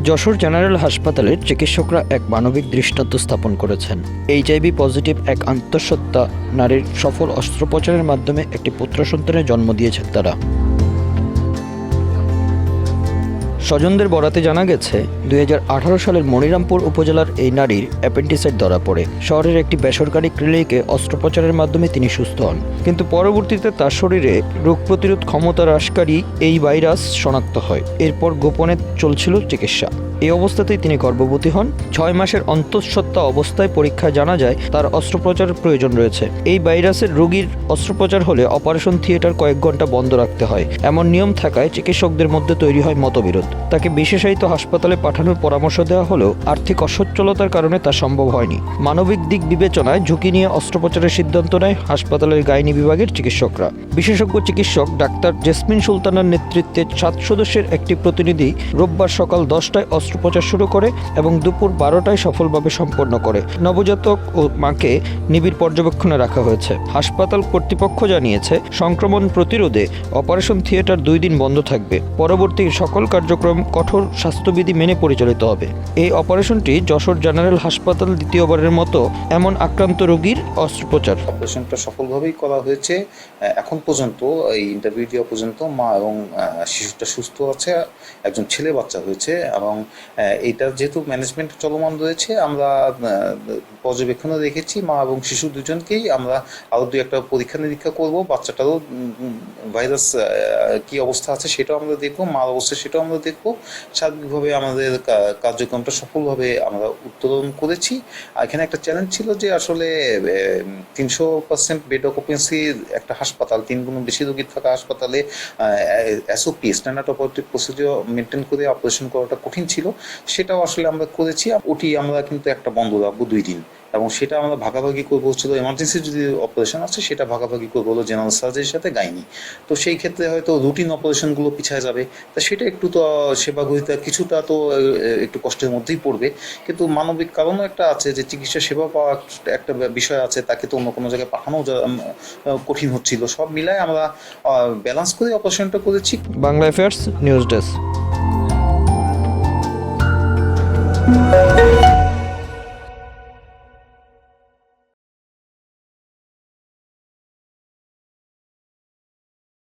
Jessore general হাসপাতালের চিকিৎসকরা এক মানবিক দৃষ্টান্ত স্থাপন করেছেন। এইচআইভি পজিটিভ এক আন্তঃসত্ত্বা নারীর সফল অস্ত্রোপচারের মাধ্যমে একটি পুত্র সন্তানের জন্ম দিয়েছেন তারা। স্বজনদের বরাতে জানা গেছে 2018 সালের মনিরামপুর উপজেলার এই নারীর অ্যাপেন্ডিসাইট ধরা পড়ে। শহরের একটি বেসরকারি ক্লিনিকে অস্ত্রোপচারের মাধ্যমে তিনি সুস্থ হন, কিন্তু পরবর্তীতে তার শরীরে রোগ প্রতিরোধ ক্ষমতা হ্রাসকারী এই ভাইরাস শনাক্ত হয়। এরপর গোপনে চলছিল চিকিৎসা। এই অবস্থাতেই তিনি গর্ভবতী হন। 6 মাসের অন্তঃসত্ত্বা অবস্থায় পরীক্ষায় জানা যায় তার অস্ত্রোপচারের প্রয়োজন রয়েছে। এই ভাইরাসের রোগীর অস্ত্রোপচার হলে অপারেশন থিয়েটার কয়েক ঘন্টা বন্ধ রাখতে হয়। এমন নিয়ম থাকায় চিকিৎসকদের মধ্যে তৈরি হয় মতবিরোধ। তাকে বিশেষায়িত হাসপাতালে পাঠানোর পরামর্শ দেওয়া হলেও আর্থিক অসচ্ছলতার কারণে তা সম্ভব হয়নি। মানবিক দিক বিবেচনায় ঝুঁকি নিয়ে অস্ত্রোপচারের সিদ্ধান্ত নেয় হাসপাতালের গাইনি বিভাগের চিকিৎসকরা। বিশেষজ্ঞ চিকিৎসক ডাক্তার জেসমিন সুলতানার নেতৃত্বে 7 সদস্যের একটি প্রতিনিধি রোববার সকাল 10টায় অস্ত্রোপচার শুরু করে এবং দুপুর 12টায় সফলভাবে সম্পন্ন করে। নবজাতক ও মাকে নিবিড় পর্যবেক্ষণে রাখা হয়েছে। হাসপাতাল কর্তৃপক্ষ জানিয়েছে, সংক্রমণ প্রতিরোধে অপারেশন থিয়েটার 2 দিন বন্ধ থাকবে। পরবর্তী সকল কার্যক্রম কঠোর স্বাস্থ্যবিধি মেনে পরিচালিত হবে। এই অপারেশনটি যশোর জেনারেল হাসপাতাল দ্বিতীয়বারের মতো এমন আক্রান্ত রোগীর অস্ত্রোপচার। অপারেশনটা সফলভাবেই করা হয়েছে। এখন পর্যন্ত এই ইন্টারভিউ দেওয়া পর্যন্ত মা এবং শিশুটা সুস্থ আছে। একজন ছেলে বাচ্চা হয়েছে এবং এইটার যেহেতু ম্যানেজমেন্ট চলমান রয়েছে, আমরা পর্যবেক্ষণে রেখেছি মা এবং শিশু দুজনকেই। আমরা আরও 2-1 পরীক্ষা নিরীক্ষা করবো। বাচ্চাটারও ভাইরাস কি অবস্থা আছে সেটাও আমরা দেখবো, মার অবস্থা সেটাও আমরা দেখবো। সার্বিকভাবে আমাদের কার্যক্রমটা সফলভাবে আমরা উত্তোলন করেছি। এখানে একটা চ্যালেঞ্জ ছিল যে আসলে 300% বেড অকুপেন্সির একটা হাসপাতাল, 3 গুণ বেশি রোগী থাকা হাসপাতালে SOP standard operative procedure maintain করে অপারেশন করাটা কঠিন ছিল। সেটাও আসলে আমরা করেছি। ওটি আমরা কিন্তু একটা বন্ধ রাখবো 2 দিন, এবং সেটা আমরা ভাগাভাগি করবো হচ্ছিল এমার্জেন্সি যদি অপারেশন আছে সেটা ভাগাভাগি করবো হলো জেনারেল সার্জারির সাথে গাইনি। তো সেই ক্ষেত্রে হয়তো রুটিন অপারেশনগুলো পিছিয়ে যাবে। তা সেটা একটু তো সেবাগ্রহীতা কিছুটা তো একটু কষ্টের মধ্যেই পড়বে, কিন্তু মানবিক কারণও একটা আছে যে চিকিৎসা সেবা পাওয়া একটা বিষয় আছে, তাকে তো অন্য কোনো জায়গায় পাঠানো কঠিন হচ্ছিল। সব মিলায় আমরা ব্যালেন্স করে অপারেশনটা করেছি। Bangla affairs news desk.